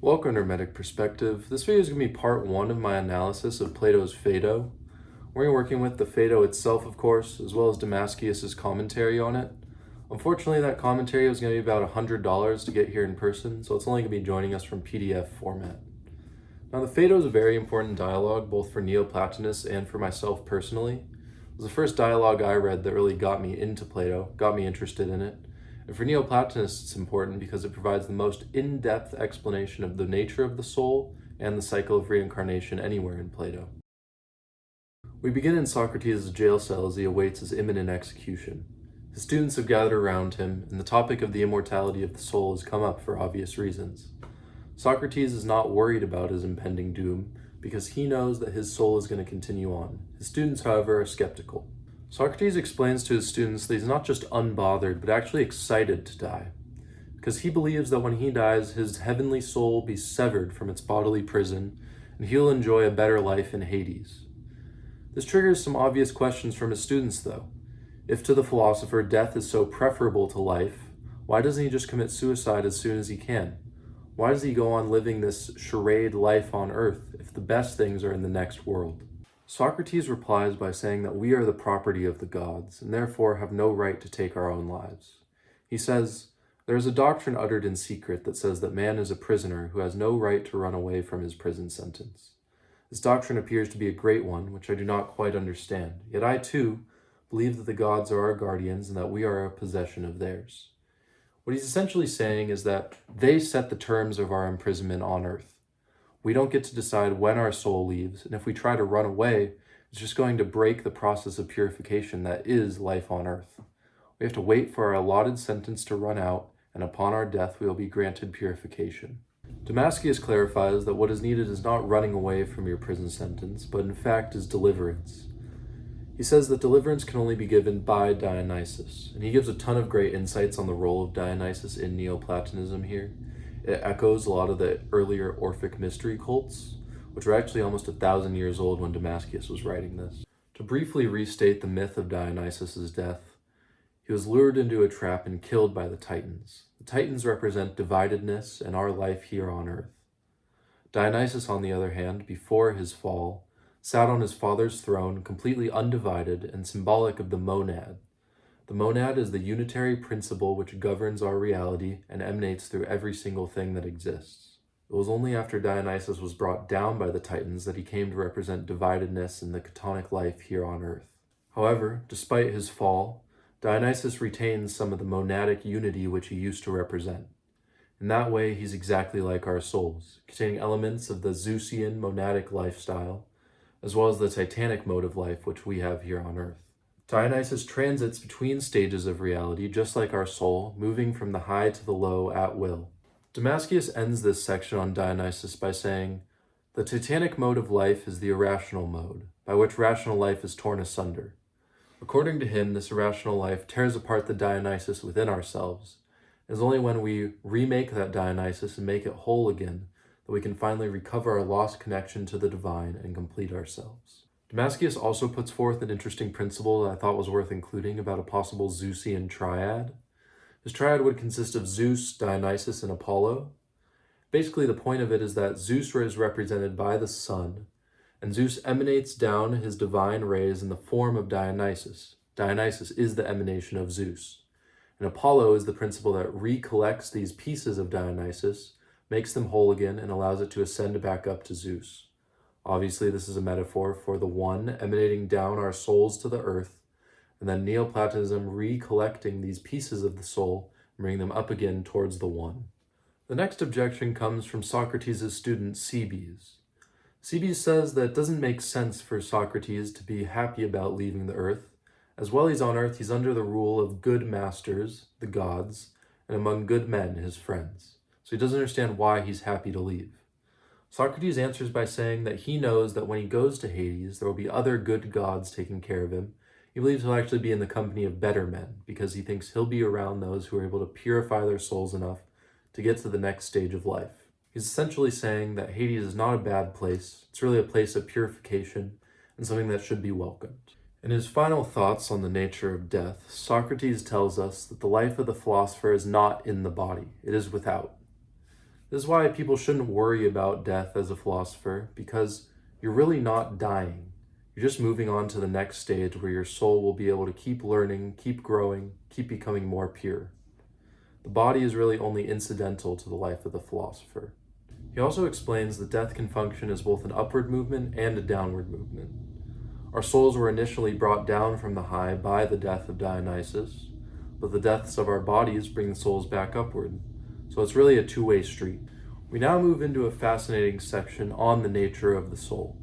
Welcome to Hermetic Perspective. This video is going to be part one of my analysis of Plato's Phaedo. We're going to be working with the Phaedo itself, of course, as well as Damascius' commentary on it. Unfortunately, that commentary was going to be about $100 to get here in person, so it's only going to be joining us from PDF format. Now, the Phaedo is a very important dialogue, both for Neoplatonists and for myself personally. It was the first dialogue I read that really got me into Plato, got me interested in it. And for Neoplatonists, it's important because it provides the most in-depth explanation of the nature of the soul and the cycle of reincarnation anywhere in Plato. We begin in Socrates' jail cell as he awaits his imminent execution. His students have gathered around him, and the topic of the immortality of the soul has come up for obvious reasons. Socrates is not worried about his impending doom because he knows that his soul is going to continue on. His students, however, are skeptical. Socrates explains to his students that he's not just unbothered, but actually excited to die, because he believes that when he dies, his heavenly soul will be severed from its bodily prison, and he'll enjoy a better life in Hades. This triggers some obvious questions from his students, though. If to the philosopher death is so preferable to life, why doesn't he just commit suicide as soon as he can? Why does he go on living this charade life on earth if the best things are in the next world? Socrates replies by saying that we are the property of the gods, and therefore have no right to take our own lives. He says, "There is a doctrine uttered in secret that says that man is a prisoner who has no right to run away from his prison sentence. This doctrine appears to be a great one, which I do not quite understand. Yet I, too, believe that the gods are our guardians and that we are a possession of theirs." What he's essentially saying is that they set the terms of our imprisonment on earth. We don't get to decide when our soul leaves, and if we try to run away, it's just going to break the process of purification that is life on earth. We have to wait for our allotted sentence to run out, and upon our death we will be granted purification. Damascius clarifies that what is needed is not running away from your prison sentence, but in fact is deliverance. He says that deliverance can only be given by Dionysus, and he gives a ton of great insights on the role of Dionysus in Neoplatonism here. It echoes a lot of the earlier Orphic mystery cults, which were actually almost 1,000 years old when Damascius was writing this. To briefly restate the myth of Dionysus' death, he was lured into a trap and killed by the Titans. The Titans represent dividedness and our life here on earth. Dionysus, on the other hand, before his fall, sat on his father's throne completely undivided and symbolic of the monad. The monad is the unitary principle which governs our reality and emanates through every single thing that exists. It was only after Dionysus was brought down by the Titans that he came to represent dividedness in the Catonic life here on earth. However, despite his fall, Dionysus retains some of the monadic unity which he used to represent. In that way, he's exactly like our souls, containing elements of the Zeusian monadic lifestyle, as well as the Titanic mode of life which we have here on earth. Dionysus transits between stages of reality, just like our soul, moving from the high to the low at will. Damascius ends this section on Dionysus by saying, "The Titanic mode of life is the irrational mode, by which rational life is torn asunder. According to him, this irrational life tears apart the Dionysus within ourselves. It is only when we remake that Dionysus and make it whole again that we can finally recover our lost connection to the divine and complete ourselves." Damascius also puts forth an interesting principle that I thought was worth including about a possible Zeusian triad. This triad would consist of Zeus, Dionysus, and Apollo. Basically, the point of it is that Zeus is represented by the sun, and Zeus emanates down his divine rays in the form of Dionysus. Dionysus is the emanation of Zeus. And Apollo is the principle that recollects these pieces of Dionysus, makes them whole again, and allows it to ascend back up to Zeus. Obviously, this is a metaphor for the one emanating down our souls to the earth, and then Neoplatonism recollecting these pieces of the soul and bringing them up again towards the one. The next objection comes from Socrates' student Cebes. Cebes says that it doesn't make sense for Socrates to be happy about leaving the earth, as while he's on earth, he's under the rule of good masters, the gods, and among good men, his friends. So he doesn't understand why he's happy to leave. Socrates answers by saying that he knows that when he goes to Hades, there will be other good gods taking care of him. He believes he'll actually be in the company of better men, because he thinks he'll be around those who are able to purify their souls enough to get to the next stage of life. He's essentially saying that Hades is not a bad place. It's really a place of purification and something that should be welcomed. In his final thoughts on the nature of death, Socrates tells us that the life of the philosopher is not in the body, it is without. This is why people shouldn't worry about death as a philosopher, because you're really not dying. You're just moving on to the next stage where your soul will be able to keep learning, keep growing, keep becoming more pure. The body is really only incidental to the life of the philosopher. He also explains that death can function as both an upward movement and a downward movement. Our souls were initially brought down from the high by the death of Dionysius, but the deaths of our bodies bring the souls back upward. So it's really a two-way street. We now move into a fascinating section on the nature of the soul.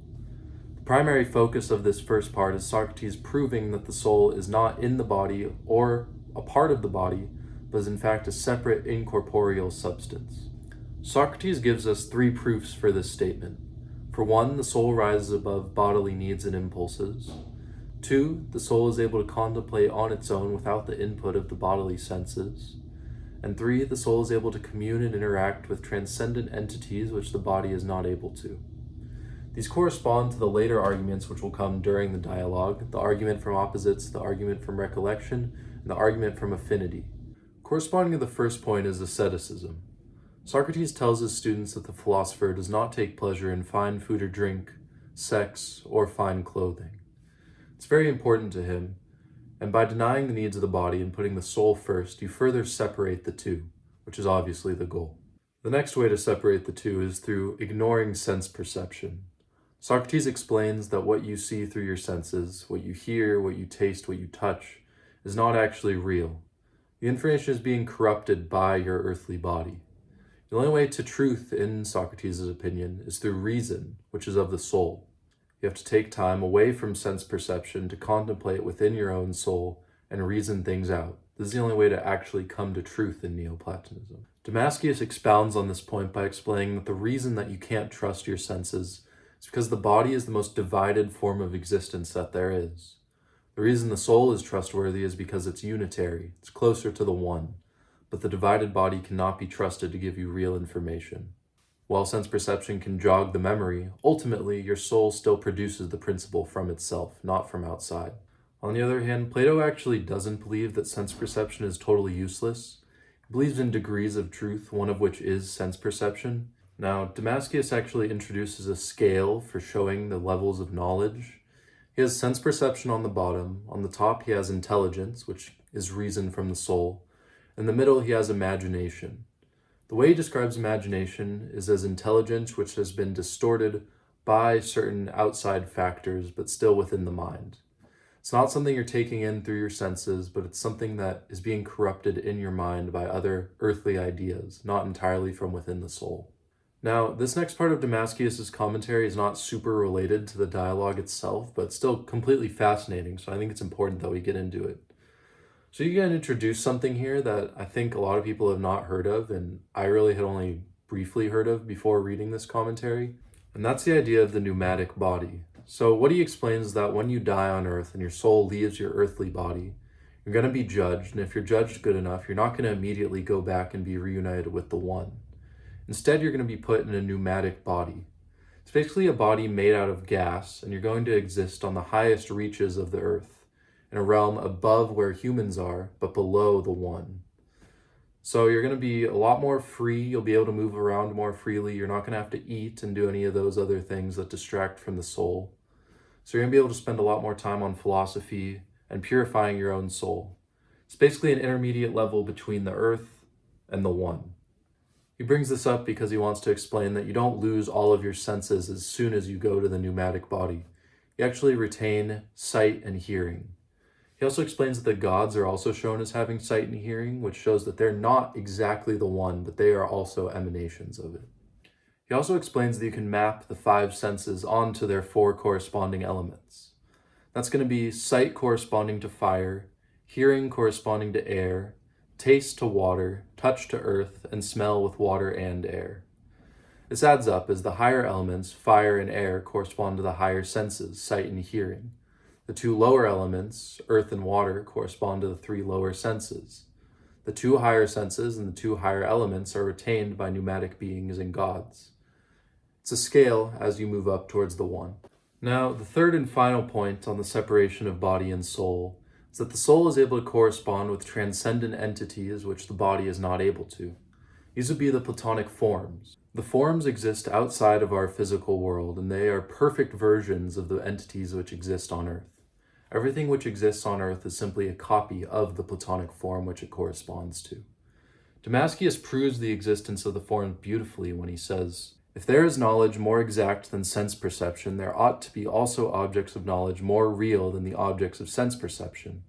The primary focus of this first part is Socrates proving that the soul is not in the body or a part of the body, but is in fact a separate incorporeal substance. Socrates gives us three proofs for this statement. For one, the soul rises above bodily needs and impulses. Two, the soul is able to contemplate on its own without the input of the bodily senses. And three, the soul is able to commune and interact with transcendent entities which the body is not able to. These correspond to the later arguments which will come during the dialogue, the argument from opposites, the argument from recollection, and the argument from affinity. Corresponding to the first point is asceticism. Socrates tells his students that the philosopher does not take pleasure in fine food or drink, sex, or fine clothing. It's very important to him, and by denying the needs of the body and putting the soul first, you further separate the two, which is obviously the goal. The next way to separate the two is through ignoring sense perception. Socrates explains that what you see through your senses, what you hear, what you taste, what you touch, is not actually real. The information is being corrupted by your earthly body. The only way to truth, in Socrates' opinion, is through reason, which is of the soul. You have to take time away from sense perception to contemplate within your own soul and reason things out. This is the only way to actually come to truth in Neoplatonism. Damascius expounds on this point by explaining that the reason that you can't trust your senses is because the body is the most divided form of existence that there is. The reason the soul is trustworthy is because it's unitary, it's closer to the one. But the divided body cannot be trusted to give you real information. While sense perception can jog the memory, ultimately your soul still produces the principle from itself, not from outside. On the other hand, Plato actually doesn't believe that sense perception is totally useless. He believes in degrees of truth, one of which is sense perception. Now, Damascius actually introduces a scale for showing the levels of knowledge. He has sense perception on the bottom. On the top, he has intelligence, which is reason from the soul. In the middle, he has imagination. The way he describes imagination is as intelligence which has been distorted by certain outside factors, but still within the mind. It's not something you're taking in through your senses, but it's something that is being corrupted in your mind by other earthly ideas, not entirely from within the soul. Now, this next part of Damascius' commentary is not super related to the dialogue itself, but still completely fascinating, so I think it's important that we get into it. So you're going to introduce something here that I think a lot of people have not heard of, and I really had only briefly heard of before reading this commentary, and that's the idea of the pneumatic body. So what he explains is that when you die on earth and your soul leaves your earthly body, you're going to be judged, and if you're judged good enough, you're not going to immediately go back and be reunited with the one. Instead, you're going to be put in a pneumatic body. It's basically a body made out of gas, and you're going to exist on the highest reaches of the earth, in a realm above where humans are, but below the one. So you're going to be a lot more free. You'll be able to move around more freely. You're not going to have to eat and do any of those other things that distract from the soul. So you're going to be able to spend a lot more time on philosophy and purifying your own soul. It's basically an intermediate level between the earth and the one. He brings this up because he wants to explain that you don't lose all of your senses as soon as you go to the pneumatic body. You actually retain sight and hearing. He also explains that the gods are also shown as having sight and hearing, which shows that they're not exactly the one, but they are also emanations of it. He also explains that you can map the five senses onto their four corresponding elements. That's going to be sight corresponding to fire, hearing corresponding to air, taste to water, touch to earth, and smell with water and air. This adds up as the higher elements, fire and air, correspond to the higher senses, sight and hearing. The two lower elements, earth and water, correspond to the three lower senses. The two higher senses and the two higher elements are retained by pneumatic beings and gods. It's a scale as you move up towards the one. Now, the third and final point on the separation of body and soul is that the soul is able to correspond with transcendent entities which the body is not able to. These would be the Platonic forms. The forms exist outside of our physical world, and they are perfect versions of the entities which exist on Earth. Everything which exists on Earth is simply a copy of the Platonic form which it corresponds to. Damascius proves the existence of the forms beautifully when he says, "If there is knowledge more exact than sense perception, there ought to be also objects of knowledge more real than the objects of sense perception.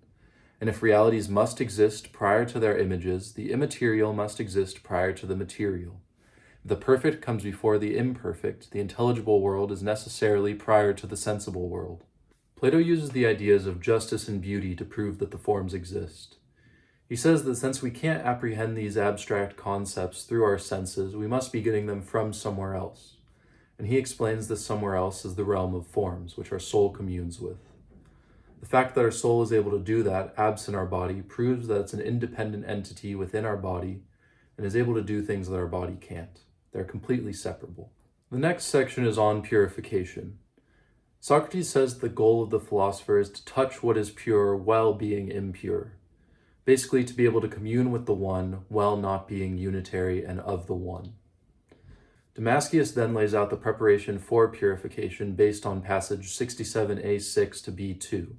And if realities must exist prior to their images, the immaterial must exist prior to the material. If the perfect comes before the imperfect, the intelligible world is necessarily prior to the sensible world." Plato uses the ideas of justice and beauty to prove that the forms exist. He says that since we can't apprehend these abstract concepts through our senses, we must be getting them from somewhere else. And he explains this somewhere else as the realm of forms, which our soul communes with. The fact that our soul is able to do that, absent our body, proves that it's an independent entity within our body and is able to do things that our body can't. They're completely separable. The next section is on purification. Socrates says the goal of the philosopher is to touch what is pure while being impure. Basically, to be able to commune with the one while not being unitary and of the one. Damascius then lays out the preparation for purification based on passage 67a6 to b2.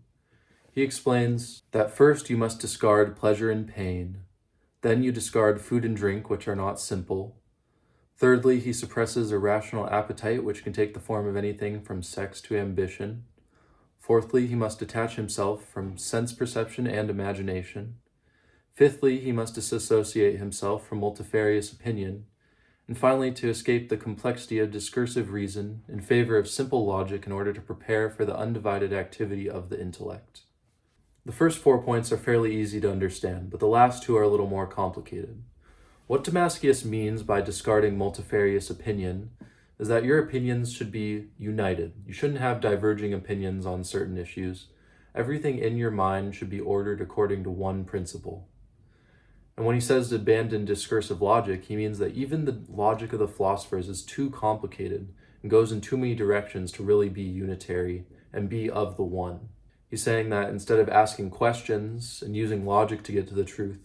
He explains that first you must discard pleasure and pain, then you discard food and drink which are not simple. Thirdly, he suppresses irrational appetite which can take the form of anything from sex to ambition. Fourthly, he must detach himself from sense perception and imagination. Fifthly, he must disassociate himself from multifarious opinion. And finally, to escape the complexity of discursive reason in favor of simple logic in order to prepare for the undivided activity of the intellect. The first 4 points are fairly easy to understand, but the last 2 are a little more complicated. What Damascius means by discarding multifarious opinion is that your opinions should be united. You shouldn't have diverging opinions on certain issues. Everything in your mind should be ordered according to one principle. And when he says to abandon discursive logic, he means that even the logic of the philosophers is too complicated and goes in too many directions to really be unitary and be of the one. He's saying that instead of asking questions and using logic to get to the truth,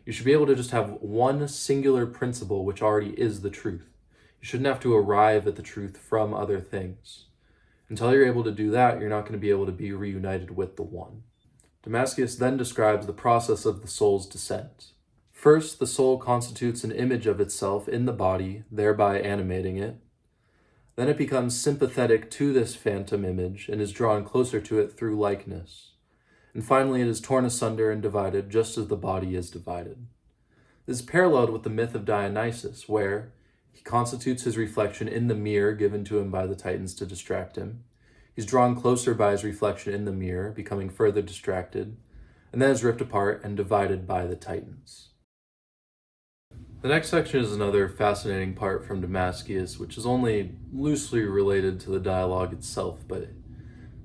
you should be able to just have one singular principle which already is the truth. You shouldn't have to arrive at the truth from other things. Until you're able to do that, you're not going to be able to be reunited with the one. Damascius then describes the process of the soul's descent. First, the soul constitutes an image of itself in the body, thereby animating it. Then it becomes sympathetic to this phantom image and is drawn closer to it through likeness. And finally, it is torn asunder and divided just as the body is divided. This is paralleled with the myth of Dionysus, where he constitutes his reflection in the mirror given to him by the Titans to distract him. He's drawn closer by his reflection in the mirror, becoming further distracted, and then is ripped apart and divided by the Titans. The next section is another fascinating part from Damascius, which is only loosely related to the dialogue itself, but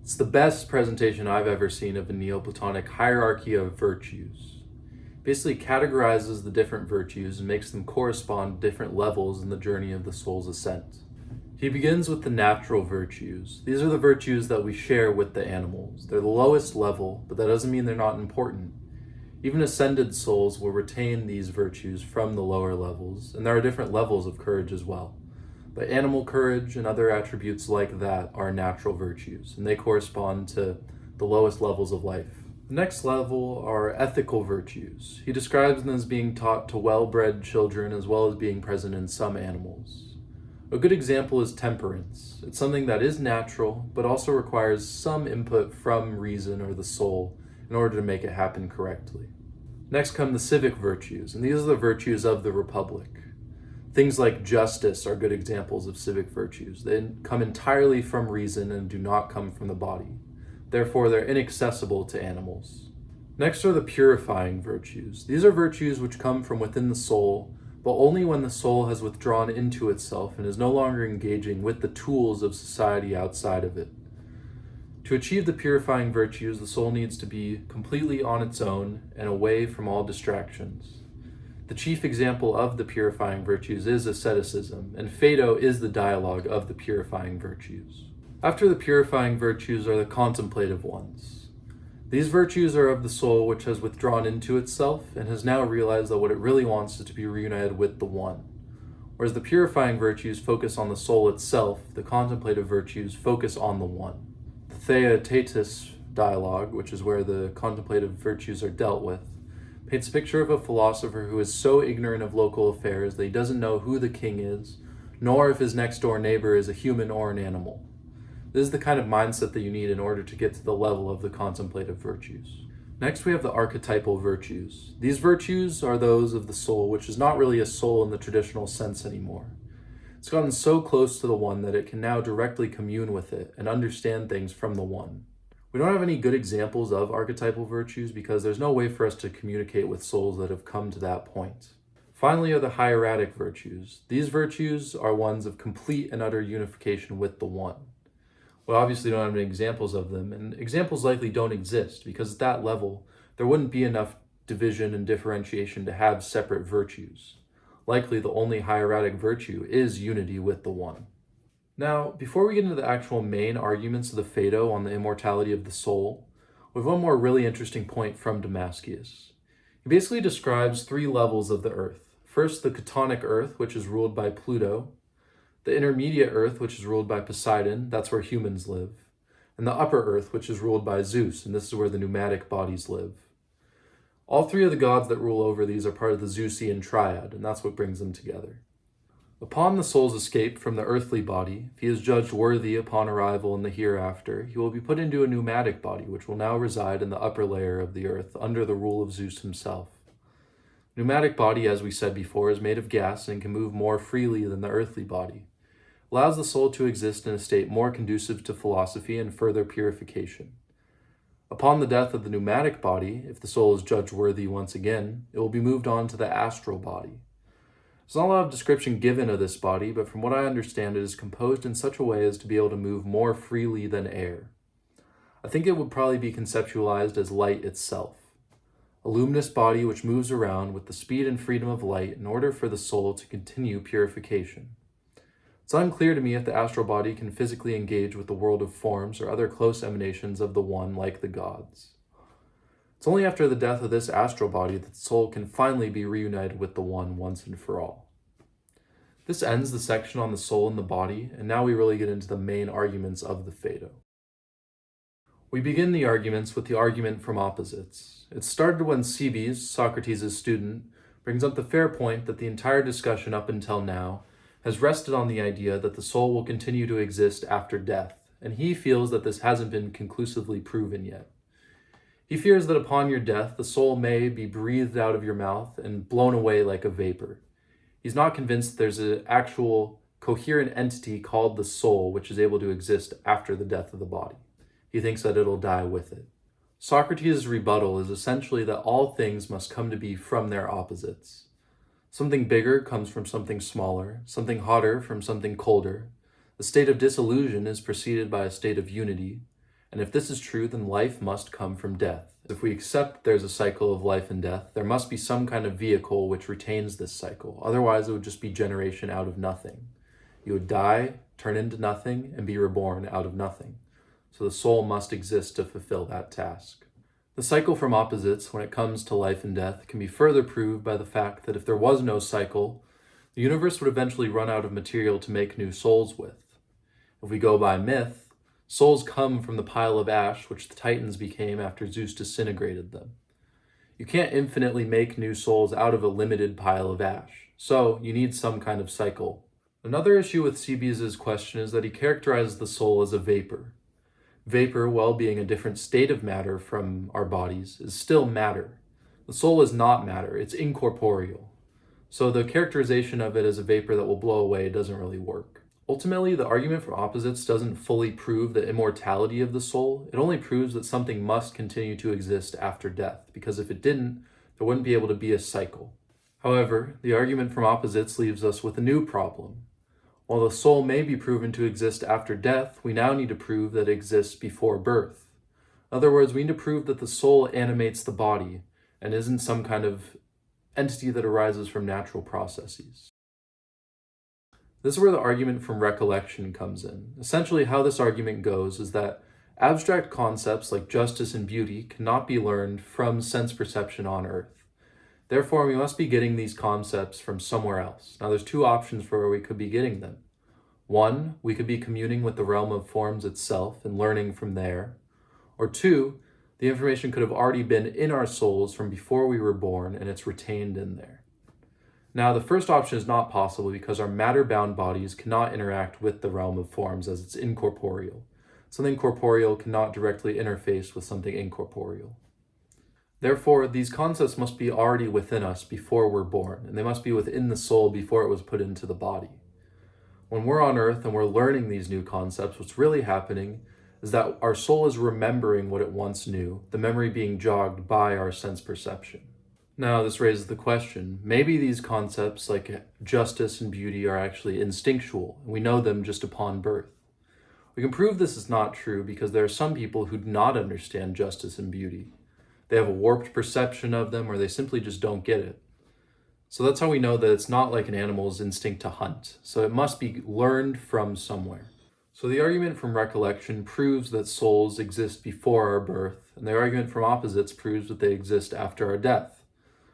it's the best presentation I've ever seen of a Neoplatonic hierarchy of virtues. Basically categorizes the different virtues and makes them correspond to different levels in the journey of the soul's ascent. He begins with the natural virtues. These are the virtues that we share with the animals. They're the lowest level, but that doesn't mean they're not important. Even ascended souls will retain these virtues from the lower levels, and there are different levels of courage as well. But animal courage and other attributes like that are natural virtues, and they correspond to the lowest levels of life. The next level are ethical virtues. He describes them as being taught to well-bred children as well as being present in some animals. A good example is temperance. It's something that is natural, but also requires some input from reason or the soul in order to make it happen correctly. Next come the civic virtues, and these are the virtues of the Republic. Things like justice are good examples of civic virtues. They come entirely from reason and do not come from the body. Therefore, they're inaccessible to animals. Next are the purifying virtues. These are virtues which come from within the soul, but only when the soul has withdrawn into itself and is no longer engaging with the tools of society outside of it. To achieve the purifying virtues, the soul needs to be completely on its own and away from all distractions. The chief example of the purifying virtues is asceticism, and Phaedo is the dialogue of the purifying virtues. After the purifying virtues are the contemplative ones. These virtues are of the soul which has withdrawn into itself and has now realized that what it really wants is to be reunited with the One. Whereas the purifying virtues focus on the soul itself, the contemplative virtues focus on the One. The Theaetetus dialogue, which is where the contemplative virtues are dealt with, paints a picture of a philosopher who is so ignorant of local affairs that he doesn't know who the king is, nor if his next door neighbor is a human or an animal. This is the kind of mindset that you need in order to get to the level of the contemplative virtues. Next, we have the archetypal virtues. These virtues are those of the soul, which is not really a soul in the traditional sense anymore. It's gotten so close to the One that it can now directly commune with it and understand things from the One. We don't have any good examples of archetypal virtues because there's no way for us to communicate with souls that have come to that point. Finally are the hieratic virtues. These virtues are ones of complete and utter unification with the One. We obviously don't have any examples of them, and examples likely don't exist because at that level, there wouldn't be enough division and differentiation to have separate virtues. Likely the only hieratic virtue is unity with the One. Now, before we get into the actual main arguments of the Phaedo on the immortality of the soul, we have one more really interesting point from Damascius. He basically describes 3 levels of the earth. First, the Chthonic earth, which is ruled by Plato, the intermediate earth, which is ruled by Poseidon, that's where humans live, and the upper earth, which is ruled by Zeus, and this is where the pneumatic bodies live. All 3 of the gods that rule over these are part of the Zeusian triad, and that's what brings them together. Upon the soul's escape from the earthly body, if he is judged worthy upon arrival in the hereafter, he will be put into a pneumatic body, which will now reside in the upper layer of the earth under the rule of Zeus himself. Pneumatic body, as we said before, is made of gas and can move more freely than the earthly body. Allows the soul to exist in a state more conducive to philosophy and further purification. Upon the death of the pneumatic body, if the soul is judged worthy once again, it will be moved on to the astral body. There's not a lot of description given of this body, but from what I understand, it is composed in such a way as to be able to move more freely than air. I think it would probably be conceptualized as light itself. A luminous body which moves around with the speed and freedom of light in order for the soul to continue purification. It's unclear to me if the astral body can physically engage with the world of forms or other close emanations of the One like the gods. It's only after the death of this astral body that the soul can finally be reunited with the One once and for all. This ends the section on the soul and the body, and now we really get into the main arguments of the Phaedo. We begin the arguments with the argument from opposites. It started when Cebes, Socrates' student, brings up the fair point that the entire discussion up until now has rested on the idea that the soul will continue to exist after death, and he feels that this hasn't been conclusively proven yet. He fears that upon your death, the soul may be breathed out of your mouth and blown away like a vapor. He's not convinced there's an actual coherent entity called the soul which is able to exist after the death of the body. He thinks that it'll die with it. Socrates' rebuttal is essentially that all things must come to be from their opposites. Something bigger comes from something smaller, something hotter from something colder. The state of dissolution is preceded by a state of unity, and if this is true, then life must come from death. If we accept there's a cycle of life and death, there must be some kind of vehicle which retains this cycle. Otherwise, it would just be generation out of nothing. You would die, turn into nothing, and be reborn out of nothing. So the soul must exist to fulfill that task. The cycle from opposites, when it comes to life and death, can be further proved by the fact that if there was no cycle, the universe would eventually run out of material to make new souls with. If we go by myth, souls come from the pile of ash which the Titans became after Zeus disintegrated them. You can't infinitely make new souls out of a limited pile of ash, so you need some kind of cycle. Another issue with Cebes' question is that he characterizes the soul as a vapor. Vapor, while being a different state of matter from our bodies, is still matter. The soul is not matter, it's incorporeal. So the characterization of it as a vapor that will blow away doesn't really work. Ultimately, the argument for opposites doesn't fully prove the immortality of the soul. It only proves that something must continue to exist after death, because if it didn't, there wouldn't be able to be a cycle. However, the argument from opposites leaves us with a new problem. While the soul may be proven to exist after death, we now need to prove that it exists before birth. In other words, we need to prove that the soul animates the body and isn't some kind of entity that arises from natural processes. This is where the argument from recollection comes in. Essentially, how this argument goes is that Abstract concepts like justice and beauty cannot be learned from sense perception on Earth. Therefore, we must be getting these concepts from somewhere else. Now, there's two options for where we could be getting them. One, we could be communing with the realm of forms itself and learning from there. Or two, the information could have already been in our souls from before we were born and it's retained in there. Now, the first option is not possible because our matter-bound bodies cannot interact with the realm of forms as it's incorporeal. Something corporeal cannot directly interface with something incorporeal. Therefore, these concepts must be already within us before we're born, and they must be within the soul before it was put into the body. When we're on Earth and we're learning these new concepts, what's really happening is that our soul is remembering what it once knew, the memory being jogged by our sense perception. Now, this raises the question, maybe these concepts like justice and beauty are actually instinctual, and we know them just upon birth. We can prove this is not true because there are some people who do not understand justice and beauty. They have a warped perception of them, or they simply just don't get it. So that's how we know that it's not like an animal's instinct to hunt. So it must be learned from somewhere. So the argument from recollection proves that souls exist before our birth, and the argument from opposites proves that they exist after our death.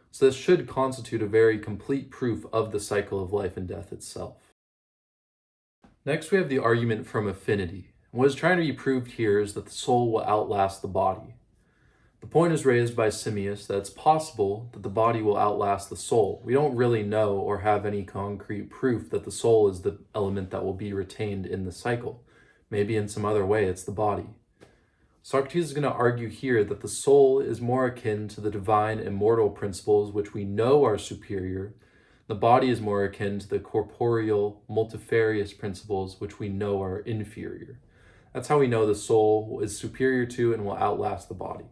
So this should constitute a very complete proof of the cycle of life and death itself. Next, we have the argument from affinity. What is trying to be proved here is that the soul will outlast the body. The point is raised by Damascius that it's possible that the body will outlast the soul. We don't really know or have any concrete proof that the soul is the element that will be retained in the cycle. Maybe in some other way it's the body. Socrates is going to argue here that the soul is more akin to the divine immortal principles which we know are superior. The body is more akin to the corporeal multifarious principles which we know are inferior. That's how we know the soul is superior to and will outlast the body.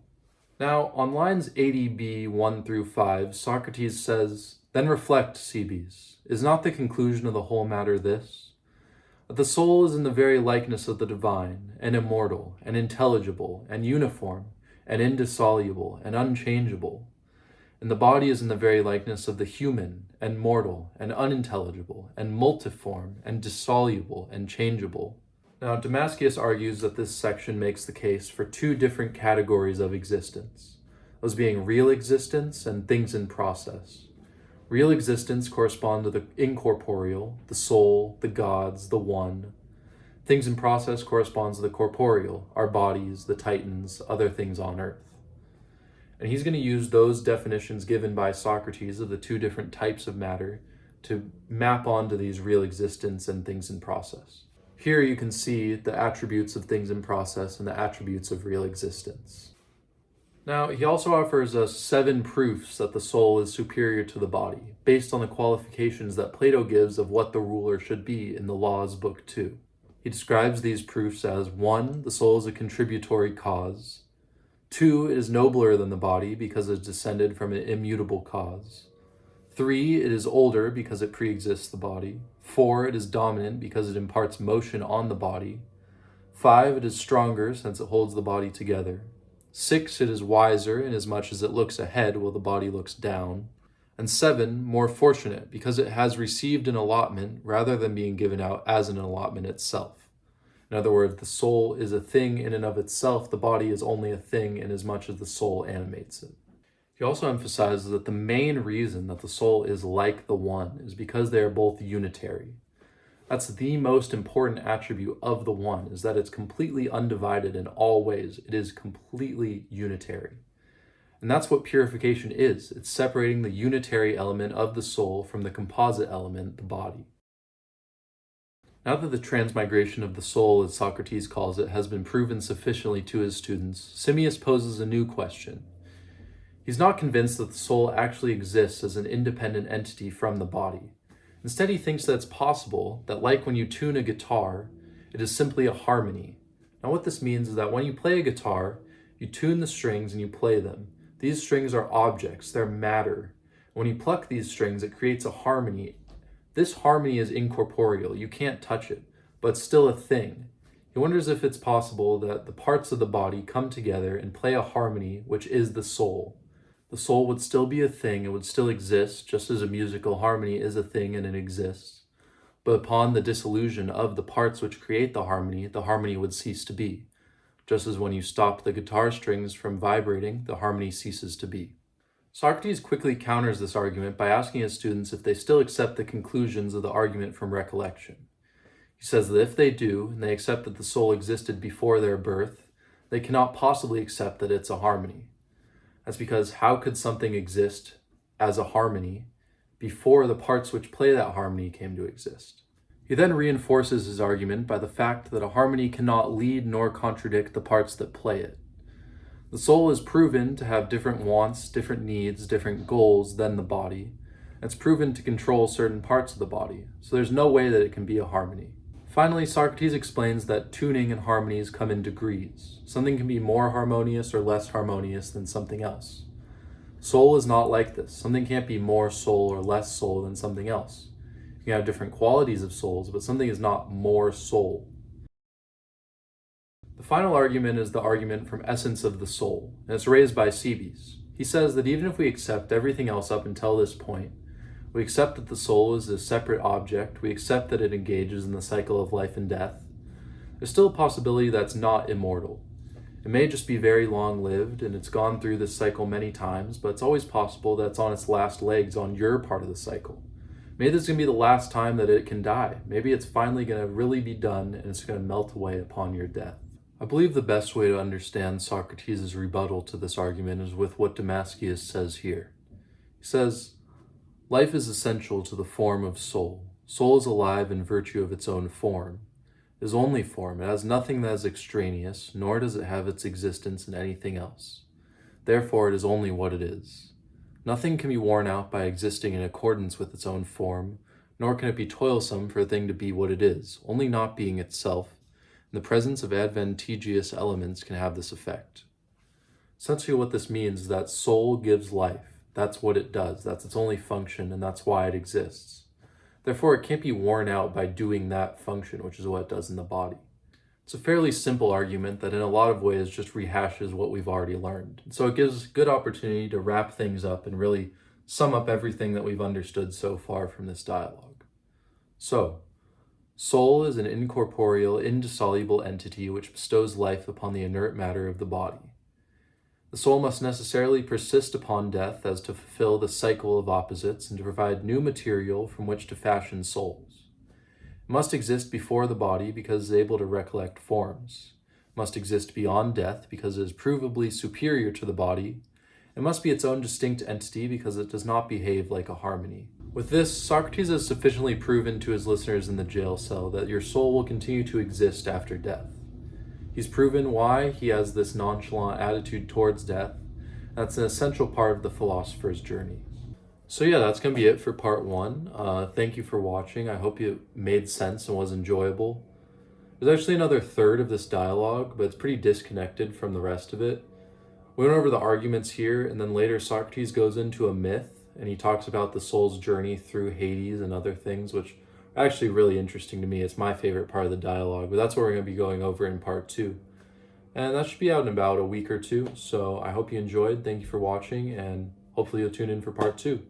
Now, on lines 80b 1 through 5, Socrates says, "Then reflect, Cebes, is not the conclusion of the whole matter this? That the soul is in the very likeness of the divine, and immortal, and intelligible, and uniform, and indissoluble, and unchangeable. And the body is in the very likeness of the human, and mortal, and unintelligible, and multiform, and dissoluble, and changeable." Now, Damascius argues that this section makes the case for two different categories of existence, those being real existence and things in process. Real existence correspond to the incorporeal, the soul, the gods, the one. Things in process corresponds to the corporeal, our bodies, the titans, other things on earth. And he's going to use those definitions given by Socrates of the two different types of matter to map onto these real existence and things in process. Here you can see the attributes of things in process and the attributes of real existence. Now, he also offers us 7 proofs that the soul is superior to the body, based on the qualifications that Plato gives of what the ruler should be in the Laws, Book 2. He describes these proofs as 1, the soul is a contributory cause. 2, it is nobler than the body because it is descended from an immutable cause. 3, it is older because it pre-exists the body. 4, it is dominant because it imparts motion on the body. 5, it is stronger since it holds the body together. 6, it is wiser inasmuch as it looks ahead while the body looks down. And 7, more fortunate because it has received an allotment rather than being given out as an allotment itself. In other words, the soul is a thing in and of itself. The body is only a thing inasmuch as the soul animates it. He also emphasizes that the main reason that the soul is like the one is because they are both unitary. That's the most important attribute of the one, is that it's completely undivided in all ways. It is completely unitary. And that's what purification is. It's separating the unitary element of the soul from the composite element, the body. Now that the transmigration of the soul, as Socrates calls it, has been proven sufficiently to his students, Simmias poses a new question. He's not convinced that the soul actually exists as an independent entity from the body. Instead, he thinks that it's possible that, like when you tune a guitar, it is simply a harmony. Now, what this means is that when you play a guitar, you tune the strings and you play them. These strings are objects, they're matter. When you pluck these strings, it creates a harmony. This harmony is incorporeal, you can't touch it, but it's still a thing. He wonders if it's possible that the parts of the body come together and play a harmony, which is the soul. The soul would still be a thing, it would still exist, just as a musical harmony is a thing and it exists. But upon the dissolution of the parts which create the harmony would cease to be. just as when you stop the guitar strings from vibrating, the harmony ceases to be. Socrates quickly counters this argument by asking his students if they still accept the conclusions of the argument from Recollection. He says that if they do, and they accept that the soul existed before their birth, they cannot possibly accept that it's a harmony. That's because how could something exist as a harmony before the parts which play that harmony came to exist? He then reinforces his argument by the fact that a harmony cannot lead nor contradict the parts that play it. The soul is proven to have different wants, different needs, different goals than the body. It's proven to control certain parts of the body, so there's no way that it can be a harmony. Finally, Socrates explains that tuning and harmonies come in degrees. Something can be more harmonious or less harmonious than something else. Soul is not like this. Something can't be more soul or less soul than something else. You can have different qualities of souls, but something is not more soul. The final argument is the argument from Essence of the Soul, and it's raised by Cebes. He says that even if we accept everything else up until this point, we accept that the soul is a separate object, we accept that it engages in the cycle of life and death, there's still a possibility that it's not immortal. It may just be very long-lived, and it's gone through this cycle many times, but it's always possible that it's on its last legs on your part of the cycle. Maybe this is going to be the last time that it can die. Maybe it's finally going to really be done, and it's going to melt away upon your death. I believe the best way to understand Socrates' rebuttal to this argument is with what Damascius says here. He says, "Life is essential to the form of soul. Soul is alive in virtue of its own form. It is only form. It has nothing that is extraneous, nor does it have its existence in anything else. Therefore, it is only what it is. Nothing can be worn out by existing in accordance with its own form, nor can it be toilsome for a thing to be what it is. Only not being itself, in the presence of advantageous elements, can have this effect." Essentially what this means is that soul gives life. That's what it does. That's its only function, and that's why it exists. Therefore, it can't be worn out by doing that function, which is what it does in the body. It's a fairly simple argument that in a lot of ways just rehashes what we've already learned. And so it gives good opportunity to wrap things up and really sum up everything that we've understood so far from this dialogue. So, soul is an incorporeal, indissoluble entity which bestows life upon the inert matter of the body. The soul must necessarily persist upon death as to fulfill the cycle of opposites and to provide new material from which to fashion souls. It must exist before the body because it is able to recollect forms. It must exist beyond death because it is provably superior to the body. It must be its own distinct entity because it does not behave like a harmony. With this, Socrates has sufficiently proven to his listeners in the jail cell that your soul will continue to exist after death. He's proven why he has this nonchalant attitude towards death. That's an essential part of the philosopher's journey. So yeah, that's going to be it for part one. Thank you for watching. I hope it made sense and was enjoyable. There's actually another third of this dialogue, but it's pretty disconnected from the rest of it. We went over the arguments here, and then later Socrates goes into a myth, and he talks about the soul's journey through Hades and other things, which are actually really interesting to me. It's my favorite part of the dialogue, but that's what we're going to be going over in part two. And that should be out in about a week or two, so I hope you enjoyed. Thank you for watching, and hopefully you'll tune in for part two.